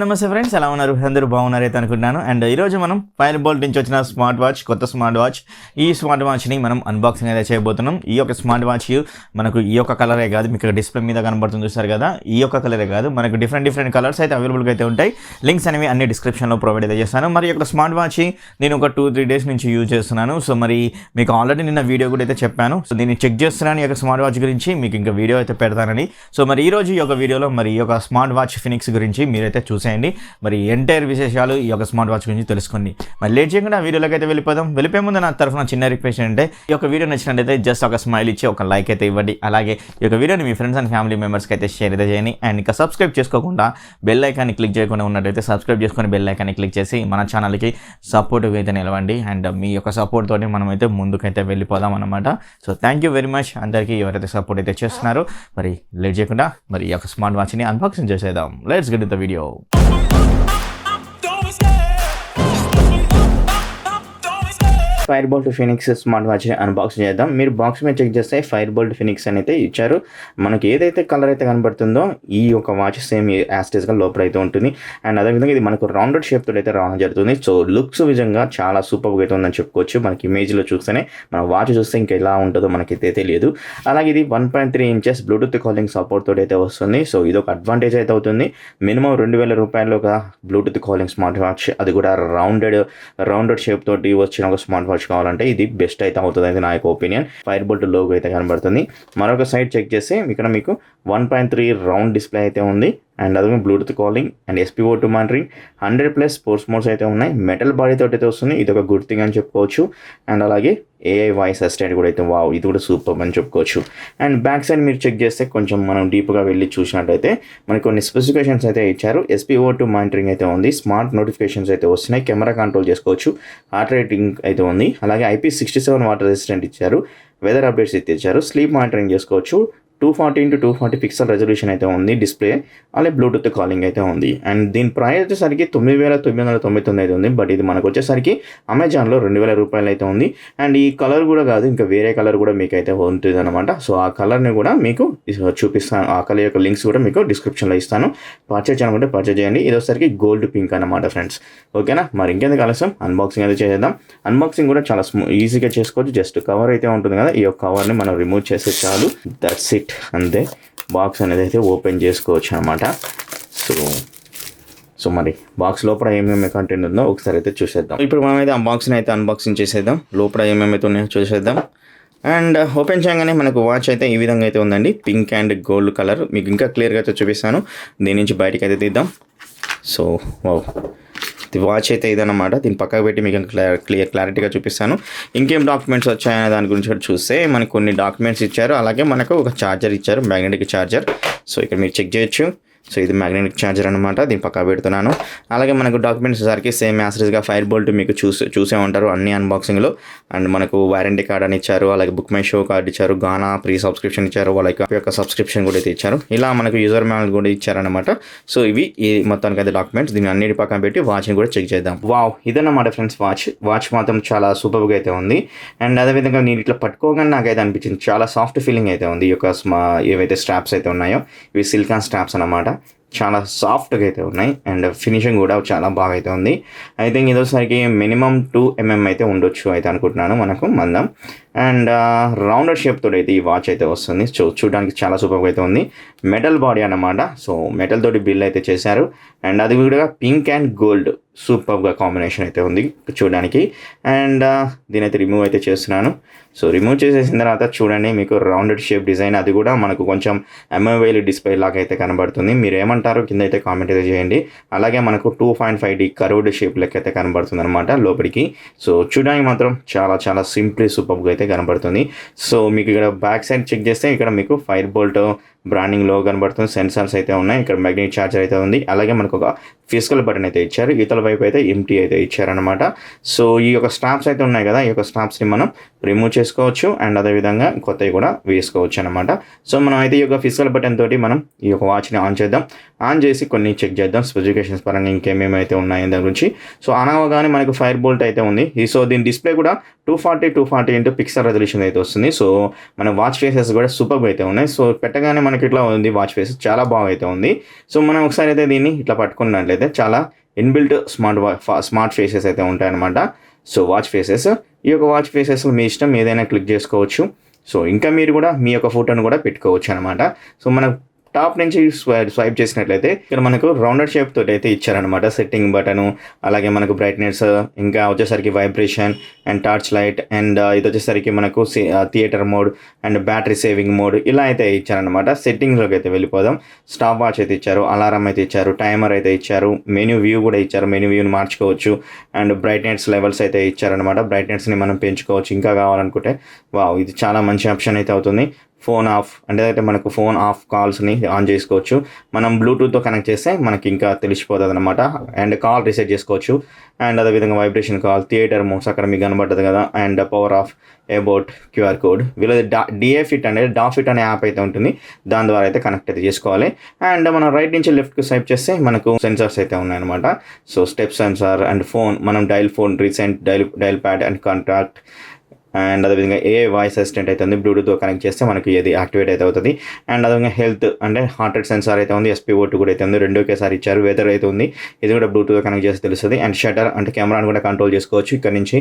నమస్తే ఫ్రెండ్స్, ఎలా ఉన్నారు? అందరూ బాగున్నారైతే అనుకుంటున్నాను. అండ్ ఈరోజు మనం ఫైర్బోల్ట్ నుంచి వచ్చిన స్మార్ట్ వాచ్, కొత్త స్మార్ట్ వాచ్, ఈ స్మార్ట్ వాచ్ని మనం అన్బాక్సింగ్ అయితే చేయబోతున్నాం. ఈ యొక్క స్మార్ట్ వాచ్ మనకు ఈ యొక్క కలరే కాదు, మీకు డిస్ప్లే మీద కనబడుతుంది చూస్తారు కదా, ఈ యొక్క కలరే కాదు, మనకు డిఫరెంట్ కలర్స్ అయితే అవైలబుల్గా అయితే ఉంటాయి. లింక్స్ అనేవి అన్ని డిస్క్రిప్షన్లో ప్రొవైడ్ అయితే చేస్తాను. మరి యొక్క స్మార్ట్ వాచ్ నేను ఒక 2-3 డేస్ నుంచి యూజ్ చేస్తున్నాను. సో మరి మీకు ఆల్రెడీ నిన్న వీడియో కూడా అయితే చెప్పాను. సో దీన్ని చెక్ చేస్తున్నాను ఈ యొక్క స్మార్ట్ వాచ్ గురించి, మీకు ఇంకా వీడియో అయితే పెడతానని. సో మరి ఈ రోజు ఈ యొక్క వీడియోలో మరి ఈ యొక్క స్మార్ట్ వాచ్ ఫినిక్స్ గురించి మీరైతే చూసేయండి. మరి ఎంటైర్ విశేషాలు ఈ యొక్క స్మార్ట్ వాచ్ గురించి తెలుసుకోండి. మరి లేట్ చేయకుండా వీడియోలోకి అయితే వెళ్ళిపోదాం. వెళ్ళిపోయే ముందు నా తరఫున చిన్న రిక్వెస్ట్ అంటే, ఈ యొక్క వీడియో నచ్చినట్లయితే జస్ట్ ఒక స్మైల్ ఇచ్చి ఒక లైక్ అయితే ఇవ్వండి. అలాగే ఈ యొక్క వీడియోని మీ ఫ్రెండ్స్ అండ్ ఫ్యామిలీ మెంబర్స్కి అయితే షేర్ అయితే చేయండి. అండ్ ఇంకా సబ్స్క్రైబ్ చేసుకోకుండా బెల్ ఐకాన్ని క్లిక్ చేయకుండా ఉన్నట్టయితే సబ్స్క్రైబ్ చేసుకొని బెల్ ఐకాన్ని క్లిక్ చేసి మన ఛానల్కి సపోర్ట్గా అయితే నిలవండి. అండ్ మీ యొక్క సపోర్ట్ తోటి మనమైతే ముందుకైతే వెళ్ళిపోదాం అనమాట. So thank you very much అందరికీ ఎవరైతే సపోర్ట్ అయితే చేస్తున్నారో. మరి లేట్ చేయకుండా మరి ఈ యొక్క స్మార్ట్ వాచ్ని అన్బాక్సింగ్ చేసేద్దాం. Let's get the video. Fireboltt Phoenix smart వాచ్ని అన్బాక్సింగ్ చేద్దాం. మీరు బాక్స్ మీద చెక్ చేస్తే ఫైర్బోల్ట్ ఫినిక్స్ అని అయితే ఇచ్చారు. మనకి ఏదైతే కలర్ అయితే కనబడుతుందో ఈ యొక్క వాచ్ సేమ్ యాస్టేజ్గా లోపల అయితే ఉంటుంది. అండ్ అదేవిధంగా ఇది మనకు రౌండెడ్ షేప్ తోటి అయితే రావడం జరుగుతుంది. సో లుక్స్ విధంగా చాలా సూపర్గా అయితే ఉందని చెప్పుకోవచ్చు. మనకి ఇమేజ్లో చూస్తేనే మన వాచ్ చూస్తే ఇంకా ఎలా ఉంటుందో మనకైతే తెలియదు. అలాగే ఇది 1.3 ఇంచెస్ బ్లూటూత్ కాలింగ్ సపోర్ట్ తోటి అయితే వస్తుంది. సో ఇది ఒక అడ్వాంటేజ్ అయితే అవుతుంది. మినిమం 2000 రూపాయలు ఒక బ్లూటూత్ కాలింగ్ స్మార్ట్ వాచ్, అది కూడా రౌండెడ్ షేప్ తోటి వచ్చిన ఒక స్మార్ట్ వాచ్ కావాలంటే ఇది బెస్ట్ అయితే అవుతుంది అయితే నా యొక్క ఒపీనియన్. ఫైర్బోల్ట్ లోగో అయితే కనబడుతుంది. మరొక సైడ్ చెక్ చేస్తే ఇక్కడ మీకు 1.3 రౌండ్ డిస్ప్లే అయితే ఉంది. అండ్ అదే Bluetooth calling and SPO2 monitoring, 100+ sports modes అయితే ఉన్నాయి. మెటల్ బాడీ తోటి అయితే వస్తుంది, ఇది ఒక గుడ్ థింగ్ అని చెప్పుకోవచ్చు. అండ్ అలాగే AI వాయిస్ అసిస్టెంట్ కూడా అయితే వావ్, ఇది కూడా సూపర్ అని చెప్పుకోవచ్చు. అండ్ బ్యాక్ సైడ్ మీరు చెక్ చేస్తే కొంచెం మనం డీప్గా వెళ్ళి చూసినట్టయితే మనకి కొన్ని స్పెసిఫికేషన్స్ అయితే ఇచ్చారు. SPO2 మానిటరింగ్ అయితే ఉంది, స్మార్ట్ నోటిఫికేషన్స్ అయితే వస్తున్నాయి, కెమెరా కంట్రోల్ చేసుకోవచ్చు, హార్ట్ రేటింగ్ అయితే ఉంది. అలాగే IP67 వాటర్ రెసిస్టెంట్ ఇచ్చారు, వెదర్ అప్డేట్స్ అయితే ఇచ్చారు, స్లీప్ మానిటరింగ్ చేసుకోవచ్చు, 240x240 పిక్సెల్ రెజల్యూషన్ అయితే ఉంది డిస్ప్లే, అలాగే బ్లూటూత్ కాలింగ్ అయితే ఉంది. అండ్ దీని ప్రైస్ వచ్చేసరికి 9999 అయితే ఉంది. బట్ ఇది మనకు వచ్చేసరికి అమెజాన్లో 2000 రూపాయలు అయితే ఉంది. అండ్ ఈ కలర్ కూడా కాదు, ఇంకా వేరే కలర్ కూడా మీకు అయితే ఉంటుంది అనమాట. సో ఆ కలర్ని కూడా మీకు చూపిస్తాను, ఆ కలర్ యొక్క లింక్స్ కూడా మీకు డిస్క్రిప్షన్లో ఇస్తాను. పర్చేజ్ చేయనుకుంటే పర్చేజ్ చేయండి. ఇది వచ్చేసరికి గోల్డ్ పింక్ అనమాట ఫ్రెండ్స్. ఓకేనా, మరి ఇంకెందుకు ఆలస్యం అన్బాక్సింగ్ అయితే చేద్దాం. అన్బాక్సింగ్ కూడా చాలా ఈజీగా చేసుకోవచ్చు. జస్ట్ కవర్ అయితే ఉంటుంది కదా, ఈ యొక్క కవర్ని మనం రిమూవ్ చేస్తే చాలు, దట్స్ ఇట్. అంతే, బాక్స్ అనేది అయితే ఓపెన్ చేసుకోవచ్చు అనమాట. సో మరి బాక్స్ లోపల ఏమేమి కంటెంట్ ఉందో ఒకసారి అయితే చూసేద్దాం. ఇప్పుడు మనమైతే అన్బాక్సింగ్ చేసేద్దాం. లోపల ఏమేమైతే ఉన్నాయో చూసేద్దాం. అండ్ ఓపెన్ చేయగానే మనకు వాచ్ అయితే ఈ విధంగా అయితే ఉందండి, పింక్ అండ్ గోల్డ్ కలర్. మీకు ఇంకా క్లియర్గా అయితే చూపిస్తాను. దీని నుంచి బయటికి అయితే తీద్దాం. సో వాచ్ అయితే ఇదన్నమాట. దీన్ని పక్కకు పెట్టి మీకు క్లారిటీగా చూపిస్తాను. ఇంకేం డాక్యుమెంట్స్ వచ్చాయనే దాని గురించి కూడా చూస్తే మనకు కొన్ని డాక్యుమెంట్స్ ఇచ్చారు. అలాగే మనకు ఒక ఛార్జర్ ఇచ్చారు, మ్యాగ్నెటిక్ ఛార్జర్. సో ఇక్కడ మీరు చెక్ చేయొచ్చు. సో ఇది మ్యాగ్నెటిక్ ఛార్జర్ అనమాట, దీన్ని పక్కా పెడుతున్నాను. అలాగే మనకు డాక్యుమెంట్స్ సరికి సేమ్ యాసరీస్గా ఫైర్బోల్ట్ మీకు చూసే ఉంటారు అన్ని అన్బాక్సింగ్లో. అండ్ మనకు వారంటీ కార్డ్ అని ఇచ్చారు, అలాగే బుక్ మై షో కార్డ్ ఇచ్చారు, గానా ప్రీ సబ్స్క్రిప్షన్ ఇచ్చారు, వాళ్ళ యొక్క సబ్స్క్రిప్షన్ కూడా అయితే ఇచ్చారు. ఇలా మనకు యూజర్ మాన్యువల్ కూడా ఇచ్చారనమాట. సో ఇవి మొత్తానికి అయితే డాక్యుమెంట్స్. దీన్ని అన్నిటి పక్కన పెట్టి వాచ్ని కూడా చెక్ చేద్దాం. వావ్, ఇదన్నమాట ఫ్రెండ్స్ వాచ్ మాత్రం చాలా సూపర్గా అయితే ఉంది. అండ్ అదేవిధంగా నేను ఇట్లా పట్టుకోగానే నాకైతే అనిపించింది చాలా సాఫ్ట్ ఫీలింగ్ అయితే ఉంది. ఈ యొక్క ఏవైతే స్ట్రాప్స్ అయితే ఉన్నాయో ఇవి సిలికాన్ స్ట్రాప్స్ అనమాట, చాలా సాఫ్ట్గా అయితే ఉన్నాయి. అండ్ ఫినిషింగ్ కూడా చాలా బాగా అయితే ఉంది. ఐ థింక్ ఇదోసరికి మినిమం 2 mm అయితే ఉండొచ్చు అయితే అనుకుంటున్నాను మనకు మందం. అండ్ రౌండెడ్ షేప్ తోటి అయితే ఈ వాచ్ అయితే వస్తుంది. చూడడానికి చాలా సూపర్గా అయితే ఉంది. మెటల్ బాడీ అన్నమాట. సో మెటల్ తోటి బిల్ అయితే చేశారు. అండ్ అది కూడా పింక్ అండ్ గోల్డ్ సూపర్గా కాంబినేషన్ అయితే ఉంది చూడడానికి. అండ్ దీని అయితే రిమూవ్ అయితే చేస్తున్నాను. సో రిమూవ్ చేసేసిన తర్వాత చూడండి, మీకు రౌండెడ్ షేప్ డిజైన్, అది కూడా మనకు కొంచెం MOL డిస్ప్లే లాగా అయితే కనబడుతుంది. మీరు ఏమంటారు కింద అయితే కామెంట్ అయితే చేయండి. అలాగే మనకు 2.5D కర్వ్డ్ షేప్ లెక్క అయితే కనబడుతుంది అనమాట లోపలికి. సో చూడడానికి మాత్రం చాలా సింప్లీ సూపర్గా అయితే కనబడుతుంది. సో మీకు ఇక్కడ బ్యాక్ సైడ్ చెక్ చేస్తే ఇక్కడ మీకు ఫైర్బోల్ట్ బ్రాండింగ్ లో కనబడుతుంది. సెన్సార్స్ అయితే ఉన్నాయి. ఇక్కడ మ్యాగ్నెటిక్ ఛార్జర్ అయితే ఉంది. అలాగే మనకు ఒక ఫిజికల్ బటన్ అయితే ఇచ్చారు. ఇతల వైపు అయితే ఎంటీ అయితే ఇచ్చారనమాట. సో ఈ యొక్క స్ట్రాప్స్ అయితే ఉన్నాయి కదా, ఈ యొక్క స్ట్రాప్స్ని మనం రిమూవ్ చేసుకోవచ్చు. అండ్ అదేవిధంగా కొత్తవి కూడా వేసుకోవచ్చు అనమాట. సో మనం అయితే ఈ యొక్క ఫిజికల్ బటన్ తోటి మనం ఈ యొక్క వాచ్ని ఆన్ చేద్దాం. ఆన్ చేసి కొన్ని చెక్ చేద్దాం స్పెసిఫికేషన్స్ పరంగా ఇంకేమేమి అయితే ఉన్నాయి దాని గురించి. సో ఆన్ అవ్వగానే మనకు ఫైర్బోల్ట్ అయితే ఉంది. సో దీని డిస్ప్లే కూడా 240 into పిక్సెల్ రెజల్యూషన్ అయితే వస్తుంది. సో మన వాచ్ ఫేసెస్ కూడా సూపర్గా అయితే ఉన్నాయి. సో పెట్టగానే మనకి ఇట్లా ఉంది వాచ్ ఫేస్, చాలా బాగా అయితే ఉంది. సో మనం ఒకసారి అయితే దీన్ని ఇట్లా పట్టుకున్నట్లయితే చాలా ఇన్బిల్ట్ స్మార్ట్ ఫేసెస్ అయితే ఉంటాయన్నమాట. సో వాచ్ ఫేసెస్, ఈ యొక్క వాచ్ ఫేసెస్లో మీ ఇష్టం ఏదైనా క్లిక్ చేసుకోవచ్చు. సో ఇంకా మీరు కూడా మీ యొక్క ఫోటోను కూడా పెట్టుకోవచ్చు అనమాట. సో మనం టాప్ నుంచి స్వైప్ చేసినట్లయితే ఇక్కడ మనకు రౌండెడ్ షేప్ తోటి అయితే ఇచ్చారనమాట. సెట్టింగ్ బటను, అలాగే మనకు బ్రైట్నెస్, ఇంకా వచ్చేసరికి vibration and torch light, and ఇది వచ్చేసరికి మనకు theatre mode and battery saving mode ఇలా అయితే ఇచ్చారనమాట. సెట్టింగ్స్లోకి అయితే వెళ్ళిపోదాం. స్టాప్ వాచ్ అయితే ఇచ్చారు, అలారం అయితే ఇచ్చారు, టైమర్ అయితే ఇచ్చారు, మెనూ వ్యూ కూడా ఇచ్చారు, మెనూ వ్యూని మార్చుకోవచ్చు. అండ్ బ్రైట్నెస్ లెవెల్స్ అయితే ఇచ్చారనమాట. బ్రైట్నెస్ని మనం పెంచుకోవచ్చు ఇంకా కావాలనుకుంటే. వావ్, ఇది చాలా మంచి ఆప్షన్ అయితే అవుతుంది. ఫోన్ ఆఫ్ అంటే మనకు ఫోన్ ఆఫ్ కాల్స్ని ఆన్ చేసుకోవచ్చు. మనం బ్లూటూత్తో కనెక్ట్ చేస్తే మనకి ఇంకా తెలిసిపోతుంది అనమాట. అండ్ కాల్ రీసెట్ చేసుకోవచ్చు. అండ్ అదేవిధంగా వైబ్రేషన్ కాల్, థియేటర్ మోడ్స్ అక్కడ మీకు కనబడుతుంది కదా. And power of, about, QR code, వీళ్ళది డిఏఫిట్ అనేది డాఫిట్ అనే యాప్ అయితే ఉంటుంది. దాని ద్వారా అయితే కనెక్ట్ అయితే చేసుకోవాలి. అండ్ మనం రైట్ నుంచి లెఫ్ట్కి స్వైప్ చేస్తే మనకు సెన్సార్స్ అయితే ఉన్నాయన్నమాట. So step sensor and phone, మనం dial phone, recent, dial pad and contact, and అదేవిధంగా ఏ వాయిస్ అసిస్టెంట్ అయితే ఉంది, బ్లూటూత్తో కనెక్ట్ చేస్తే మనకి ఇది యాక్టివేట్ అయితే అవుతుంది. అండ్ అదేవిధంగా హెల్త్ అంటే హార్ట్ రేట్ సెన్సార్ అయితే ఉంది, SpO2 కూడా అయితే ఉంది, రెండు ఒకేసారి ఇచ్చారు. వెదర్ అయితే ఉంది, ఇది కూడా బ్లూటూత్తో కనెక్ట్ చేస్తే తెలుస్తుంది. అండ్ షటర్ అంటే కెమెరాని కూడా కంట్రోల్ చేసుకోవచ్చు ఇక్కడ నుంచి.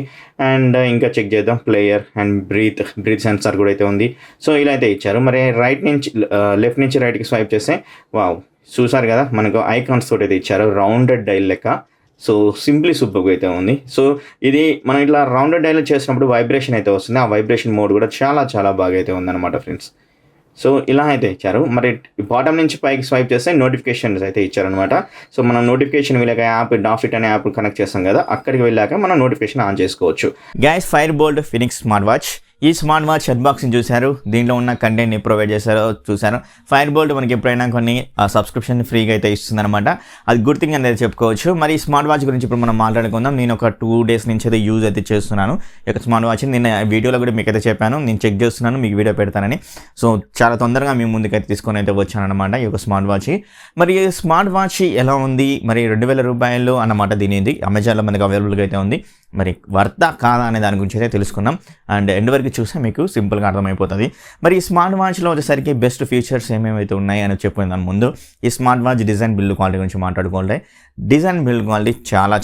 అండ్ ఇంకా చెక్ చేద్దాం ప్లేయర్ అండ్ బ్రీత్ సెన్సార్ కూడా అయితే ఉంది. సో ఇలా అయితే ఇచ్చారు. మరి లెఫ్ట్ నుంచి రైట్కి స్వైప్ చేస్తే వావ్, చూసారు కదా మనకు ఐకాన్స్ తోటి అయితే ఇచ్చారు, రౌండెడ్ డైల్ లెక్క. సో సింప్లీ సూపర్గా అయితే ఉంది. సో ఇది మనం ఇట్లా రౌండెడ్ డైల్ చేసినప్పుడు వైబ్రేషన్ అయితే వస్తుంది. ఆ వైబ్రేషన్ మోడ్ కూడా చాలా బాగా అయితే ఉందన్నమాట ఫ్రెండ్స్. సో ఇలా అయితే ఇచ్చారు. మరి బాటమ్ నుంచి పైకి స్వైప్ చేస్తే నోటిఫికేషన్స్ అయితే ఇచ్చారనమాట. సో మనం నోటిఫికేషన్ వెళ్ళాక యాప్ డాఫిట్ అనే యాప్ కనెక్ట్ చేస్తాం కదా, అక్కడికి వెళ్ళాక మనం నోటిఫికేషన్ ఆన్ చేసుకోవచ్చు. Guys, FireBoltt Phoenix smart watch, ఈ స్మార్ట్ వాచ్ అన్బాక్సింగ్ చూశారు, దీంట్లో ఉన్న కంటెంట్ని ప్రొవైడ్ చేశారో చూశారు. FireBoltt మనకి ఎప్పుడైనా కొన్ని సబ్స్క్రిప్షన్ ఫ్రీగా అయితే ఇస్తుందన్నమాట. అది గుడ్ థింగ్ అనేది చెప్పుకోవచ్చు. మరి ఈ స్మార్ట్ వాచ్ గురించి ఇప్పుడు మనం మాట్లాడుకుందాం. నేను ఒక 2 days నుంచి అయితే యూజ్ అయితే చేస్తున్నాను ఈ యొక్క స్మార్ట్ వాచ్ని. నేను వీడియోలో కూడా మీకు అయితే చెప్పాను, నేను చెక్ చేస్తున్నాను, మీకు వీడియో పెడతానని. సో చాలా తొందరగా మీ ముందుకైతే తీసుకొని అయితే వచ్చాను అనమాట ఈ యొక్క స్మార్ట్ వాచ్. మరి ఈ స్మార్ట్ వాచ్ ఎలా ఉంది, మరి 2000 రూపాయలు అన్నమాట దీనిది. అమెజాన్లో మనకి అవైలబుల్గా అయితే ఉంది. మరి వర్తా కాదా అనే దాని గురించి అయితే తెలుసుకుందాం. అండ్ ఎండ్ వరకు చూస్తే మీకు సింపుల్గా అర్థమైపోతుంది. మరి ఈ స్మార్ట్ వాచ్లో వచ్చేసరికి బెస్ట్ ఫీచర్స్ ఏమేమైతే ఉన్నాయి అని చెప్పిన దాని ముందు ఈ smart watch design build quality గురించి మాట్లాడుకోవాలి. డిజైన్ బిల్డ్ క్వాలిటీ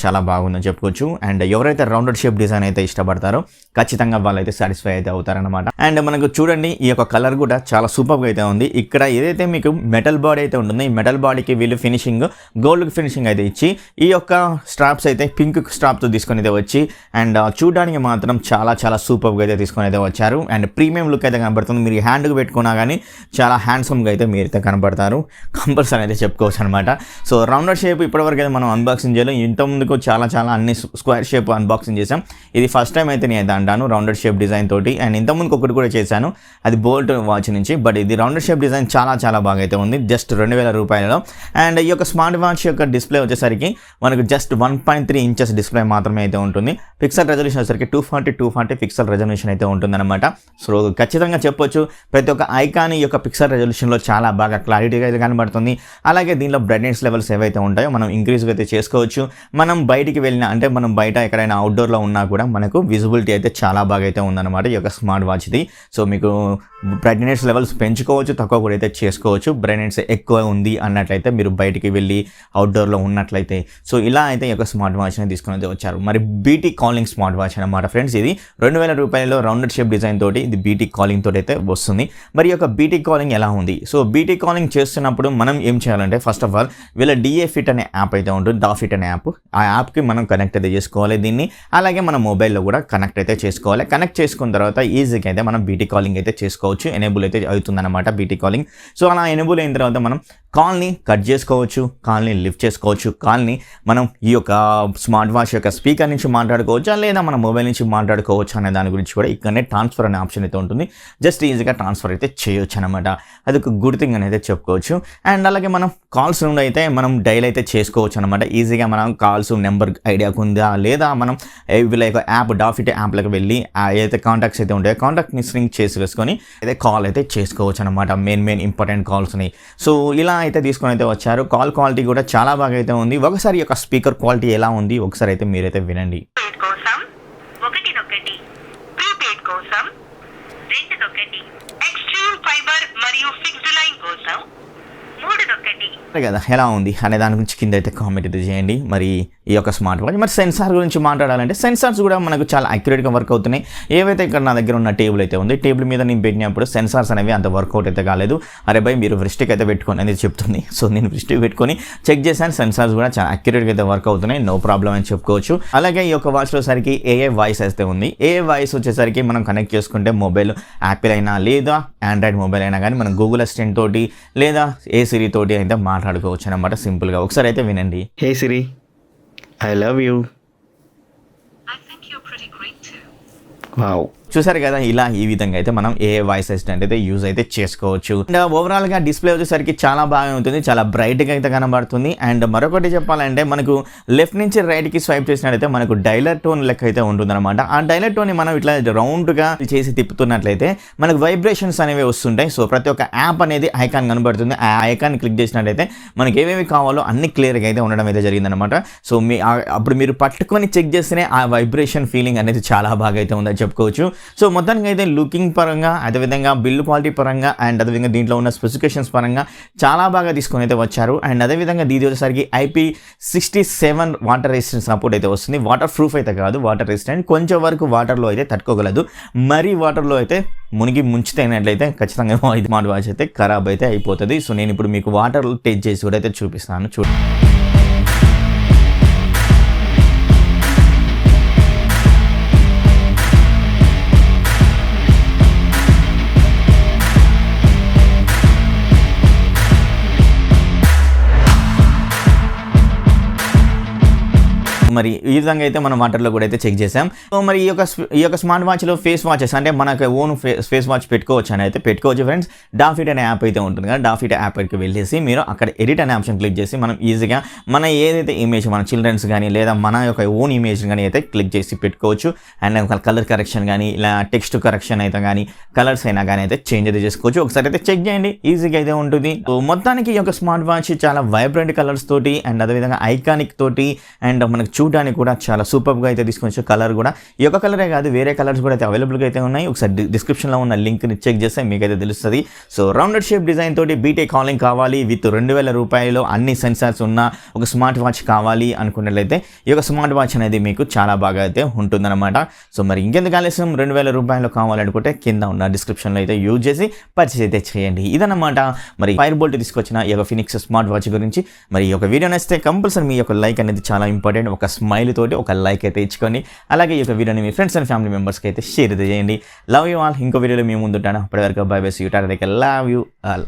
చాలా బాగుందని చెప్పుకోవచ్చు. అండ్ ఎవరైతే రౌండెడ్ షేప్ డిజైన్ అయితే ఇష్టపడతారో ఖచ్చితంగా వాళ్ళైతే సాటిస్ఫై అయితే అవుతారనమాట. అండ్ మనకు చూడండి ఈ యొక్క కలర్ కూడా చాలా సూపర్గా అయితే ఉంది. ఇక్కడ ఏదైతే మీకు మెటల్ బాడీ అయితే ఉంటుందో, ఈ మెటల్ బాడీకి వీళ్ళు ఫినిషింగ్ గోల్డ్ ఫినిషింగ్ అయితే ఇచ్చి, ఈ యొక్క స్ట్రాప్స్ అయితే పింక్ స్ట్రాప్తో తీసుకొని అయితే వచ్చి, అండ్ చూడడానికి మాత్రం చాలా సూపర్గా అయితే తీసుకొని అయితే వచ్చారు. అండ్ ప్రీమియం లుక్ అయితే కనబడుతుంది. మీరు హ్యాండ్కి పెట్టుకున్నా కానీ చాలా హ్యాండ్సమ్గా అయితే మీరైతే కనబడతారు కంపల్సరీ అయితే చెప్పుకోవచ్చు అనమాట. సో రౌండెడ్ షేప్ ఇప్పటివరకు అయితే మనం అన్బాక్సింగ్ చేయలేం. ఇంతకుముందుకు చాలా అన్ని స్క్వేర్ షేప్ అన్బాక్సింగ్ చేసాం. ఇది ఫస్ట్ టైం అయితే నేను అంటాను రౌండెడ్ షేప్ డిజైన్ తోటి. అండ్ ఇంతకుముందుకు ఒకటి కూడా చేశాను, అది బోల్ట్ వాచ్ నుంచి. బట్ ఇది రౌండెడ్ షేప్ డిజైన్ చాలా బాగా అయితే ఉంది, జస్ట్ 2000 రూపాయలలో. అండ్ ఈ యొక్క స్మార్ట్ వాచ్ యొక్క డిస్ప్లే వచ్చేసరికి మనకు జస్ట్ 1.3 inches డిస్ప్లే మాత్రమే అయితే ఉంటుంది. పిక్సెల్ రెజల్యూషన్ వచ్చేసరికి 240 పిక్సెల్ రెజల్యూషన్ అయితే ఉంటుందన్నమాట. సో ఖచ్చితంగా చెప్పొచ్చు ప్రతి ఒక్క ఐకాన్ ఈ యొక్క పిక్సెల్ రెజల్యూషన్లో చాలా బాగా క్లారిటీగా అయితే కనబడుతుంది. అలాగే దీనిలో బ్రైట్నెస్ లెవెల్స్ ఏవైతే ఉంటాయో మనం ఇంక్రీజ్ అయితే చేసుకోవచ్చు. మనం బయటికి వెళ్ళినా అంటే మనం బయట ఎక్కడైనా అవుట్డోర్లో ఉన్నా కూడా మనకు విజిబిలిటీ అయితే చాలా బాగా అయితే ఉందన్నమాట ఈ యొక్క స్మార్ట్ వాచ్ది. సో మీకు బ్రైట్నెస్ లెవెల్స్ పెంచుకోవచ్చు, తక్కువ కూడా అయితే చేసుకోవచ్చు. బ్రైట్నెస్ ఎక్కువ ఉంది అన్నట్లయితే మీరు బయటికి వెళ్ళి అవుట్డోర్లో ఉన్నట్లయితే. సో ఇలా అయితే ఈ యొక్క స్మార్ట్ వాచ్ని తీసుకొని అయితే వచ్చారు. మరి బీటీ కాలింగ్ స్మార్ట్ వాచ్ అనమాట ఫ్రెండ్స్. ఇది 2000 రూపాయలలో రౌండెడ్ షేప్ డిజైన్ తోటి ఇది బీటీ కాలింగ్ తోటి అయితే వస్తుంది. మరి ఈ యొక్క బీటీ కాలింగ్ ఎలా ఉంది? సో బీటీ కాలింగ్ చేస్తున్నప్పుడు మనం ఏం చేయాలంటే ఫస్ట్ ఆఫ్ ఆల్ వీళ్ళ డిఏఫిట్ అనే యాప్ అయితే ఉంటుంది, డాఫిట్ అనే యాప్. ఆ యాప్కి మనం కనెక్ట్ అయితే చేసుకోవాలి దీన్ని. అలాగే మన మొబైల్లో కూడా కనెక్ట్ అయితే చేసుకోవాలి. కనెక్ట్ చేసుకున్న తర్వాత ఈజీగా అయితే మనం బీటీ కాలింగ్ అయితే చేసుకోవచ్చు. ఎనేబుల్ అయితే అవుతుందన్నమాట బీటీ కాలింగ్. సో అలా ఎనేబుల్ అయిన తర్వాత మనం కాల్ని కట్ చేసుకోవచ్చు, కాల్ని లిఫ్ట్ చేసుకోవచ్చు, కాల్ని మనం ఈ యొక్క స్మార్ట్ వాచ్ యొక్క స్పీకర్ నుంచి మాట్లాడుకోవచ్చు, లేదా మన మొబైల్ నుంచి మాట్లాడుకోవచ్చు అనే దాని గురించి కూడా ఇక్కడనే ట్రాన్స్ఫర్ అనే ఆప్షన్ అయితే ఉంటుంది. జస్ట్ ఈజీగా ట్రాన్స్ఫర్ అయితే చేయొచ్చు అనమాట. అది ఒక గుడ్ థింగ్ అనేది చెప్పుకోవచ్చు. అండ్ అలాగే మనం కాల్స్ నుండి అయితే మనం డైల్ అయితే చేసుకోవచ్చు అనమాట. ఈజీగా మనం కాల్స్ నెంబర్ ఐడియాకు ఉందా లేదా మనం వీళ్ళ యొక్క యాప్ డాఫిట్ యాప్లకు వెళ్ళి ఏదైతే కాంటాక్ట్స్ అయితే ఉంటాయో కాంటాక్ట్ని స్ట్రింగ్ చేసి వేసుకొని అయితే కాల్ అయితే చేసుకోవచ్చు అనమాట, మెయిన్ ఇంపార్టెంట్ కాల్స్ని. సో ఇలా అయితే తీసుకొని అయితే వచ్చారు. కాల్ క్వాలిటీ కూడా చాలా బాగా అయితే ఉంది. ఒకసారి యొక్క స్పీకర్ క్వాలిటీ ఎలా ఉంది ఒకసారి అయితే మీరైతే వినండి. 2 నొక్కండి. ఎక్స్ట్రీమ్ ఫైబర్ మరియు ఫిక్స్డ్ లైన్ కోసం 3 నొక్కండి. కదా ఎలా ఉంది అనే దాని గురించి కింద అయితే కామెంట్ అయితే చేయండి. మరి ఈ యొక్క స్మార్ట్ వాచ్ మరి సెన్సార్ గురించి మాట్లాడాలంటే సెన్సార్స్ కూడా మనకు చాలా అక్యురేట్గా వర్క్ అవుతున్నాయి. ఏవైతే ఇక్కడ నా దగ్గర ఉన్న టేబుల్ అయితే ఉంది, టేబుల్ మీద నేను పెట్టినప్పుడు సెన్సార్స్ అనేవి అంత వర్కౌట్ అయితే కాలేదు. అరే భయ్ మీరు వ్రిస్టిక్ అయితే పెట్టుకోండి అనేది చెప్తుంది. సో నేను వ్రిస్టిక్ పెట్టుకొని చెక్ చేశాను, సెన్సార్స్ కూడా చాలా అక్యురేట్గా అయితే వర్క్ అవుతున్నాయి, నో ప్రాబ్లం అని చెప్పుకోవచ్చు. అలాగే ఈ యొక్క వాచ్లో సరికి ఏఏ వాయిస్ అయితే ఉంది. ఏఏ వాయిస్ వచ్చేసరికి మనం కనెక్ట్ చేసుకుంటే మొబైల్ యాపిల్ అయినా లేదా ఆండ్రాయిడ్ మొబైల్ అయినా కానీ మనం గూగుల్ అసిస్టెంట్ తోటి లేదా ఏ సిరి తోటి అయితే మాట్లాడుకోవచ్చు అనమాట సింపుల్గా. ఒకసారి అయితే వినండి. హే సిరి, I love you. I think you're pretty great too. Wow. చూసారు కదా, ఇలా ఈ విధంగా అయితే మనం ఏ వాయిస్ అసిస్టెంట్ అయితే యూజ్ అయితే చేసుకోవచ్చు. అండ్ ఓవరాల్గా డిస్ప్లే వచ్చేసరికి చాలా బాగా ఉంటుంది, చాలా బ్రైట్గా అయితే కనబడుతుంది. అండ్ మరొకటి చెప్పాలంటే మనకు లెఫ్ట్ నుంచి రైట్కి స్వైప్ చేసినట్లయితే మనకు డైలర్ టోన్ లెక్క అయితే ఉంటుందన్నమాట. ఆ డైలర్ టోన్ని మనం ఇట్లా రౌండ్గా చేసి తిప్పుతున్నట్లయితే మనకు వైబ్రేషన్స్ అనేవి వస్తుంటాయి. సో ప్రతి ఒక్క యాప్ అనేది ఐకాన్ కనబడుతుంది. ఆ ఐకాన్ క్లిక్ చేసినట్లయితే మనకి ఏమేమి కావాలో అన్ని క్లియర్గా అయితే ఉండడం అయితే జరిగిందనమాట. సో అప్పుడు మీరు పట్టుకొని చెక్ చేస్తేనే ఆ వైబ్రేషన్ ఫీలింగ్ అనేది చాలా బాగా అయితే ఉందని చెప్పుకోవచ్చు. సో మొత్తానికి అయితే లుకింగ్ పరంగా, అదేవిధంగా బిల్డ్ క్వాలిటీ పరంగా అండ్ అదేవిధంగా దీంట్లో ఉన్న స్పెసిఫికేషన్స్ పరంగా చాలా బాగా తీసుకొని అయితే వచ్చారు. అండ్ అదేవిధంగా దీని వచ్చేసరికి IP67 వాటర్ రెసిస్టెన్స్ సపోర్ట్ అయితే వస్తుంది. వాటర్ ప్రూఫ్ అయితే కాదు, వాటర్ రెసిస్టెంట్, కొంచెం వరకు వాటర్లో అయితే తట్టుకోగలదు. మరీ వాటర్లో అయితే మునిగి ముంచితేనట్లయితే ఖచ్చితంగా స్మార్ట్ వాచ్ అయితే ఖరాబ్ అయితే అయిపోతుంది. సో నేను ఇప్పుడు మీకు వాటర్లో టెస్ట్ చేసి కూడా అయితే చూపిస్తాను, చూడండి. మరి ఈ విధంగా అయితే మనం వాటర్లో కూడా అయితే చెక్ చేసాం. సో మరి ఈ యొక్క స్మార్ట్ వాచ్లో ఫేస్ వాచెస్ అంటే మనకు ఓన్ ఫేస్ వాచ్ పెట్టుకోవచ్చు అని అయితే పెట్టుకోవచ్చు ఫ్రెండ్స్. డాఫిట్ అనే యాప్ అయితే ఉంటుంది కదా, డాఫిట్ యాప్కి వెళ్ళేసి మీరు అక్కడ ఎడిట్ అనే ఆప్షన్ క్లిక్ చేసి మనం ఈజీగా మన ఏదైతే ఇమేజ్ మన చిల్డ్రన్స్ కానీ లేదా మన యొక్క ఓన్ ఇమేజ్ కానీ అయితే క్లిక్ చేసి పెట్టుకోవచ్చు. అండ్ కలర్ కరెక్షన్ కానీ ఇలా టెక్స్ట్ కరెక్షన్ అయితే కానీ కలర్స్ అయినా కానీ అయితే చేంజ్ అయితే చేసుకోవచ్చు. ఒకసారి అయితే చెక్ చేయండి, ఈజీగా అయితే ఉంటుంది. సో మొత్తానికి ఈ యొక్క స్మార్ట్ వాచ్ చాలా వైబ్రెంట్ కలర్స్ తోటి అండ్ అదేవిధంగా ఐకానిక్ తోటి అండ్ మనకు చూడడానికి కూడా చాలా సూపర్గా అయితే తీసుకొచ్చు. కలర్ కూడా ఈ యొక్క కలరే కాదు, వేరే కలర్స్ కూడా అయితే అవైలబుల్గా అయితే ఉన్నాయి. ఒకసారి డిస్క్రిప్షన్లో ఉన్న లింక్ని చెక్ చేస్తే మీకైతే తెలుస్తుంది. సో రౌండెడ్ షేప్ డిజైన్ తోటి బీటే కాలింగ్ కావాలి విత్ 2000 రూపాయలు అన్ని సెన్సార్స్ ఉన్న ఒక స్మార్ట్ వాచ్ కావాలి అనుకున్నట్లయితే ఈ యొక్క స్మార్ట్ వాచ్ అనేది మీకు చాలా బాగా అయితే ఉంటుందన్నమాట. సో మరి ఇంకెందుకు ఆలస్యం, 2000 రూపాయలు కావాలనుకుంటే కింద ఉన్న డిస్క్రిప్షన్లో అయితే యూజ్ చేసి పర్చేస్ అయితే చేయండి. ఇదన్నమాట మరి ఫైర్బోల్ట్ తీసుకొచ్చిన ఈ యొక్క ఫినిక్స్ స్మార్ట్ వాచ్ గురించి. మరి ఈ యొక్క వీడియో నచ్చితే కంపల్సరీ మీ యొక్క లైక్ అనేది చాలా ఇంపార్టెంట్. ఒక స్మైల్ తోటి ఒక లైక్ అయితే ఇచ్చుకోండి. అలాగే ఈ యొక్క వీడియోని మీ ఫ్రెండ్స్ అండ్ ఫ్యామిలీ మెంబర్స్కి అయితే షేర్ అయితే చేయండి. Love you all. ఇంకో వీడియోలో మీ ముందు ఉంటాను. అప్పటి వరకు bye bye, see you tata, love you all.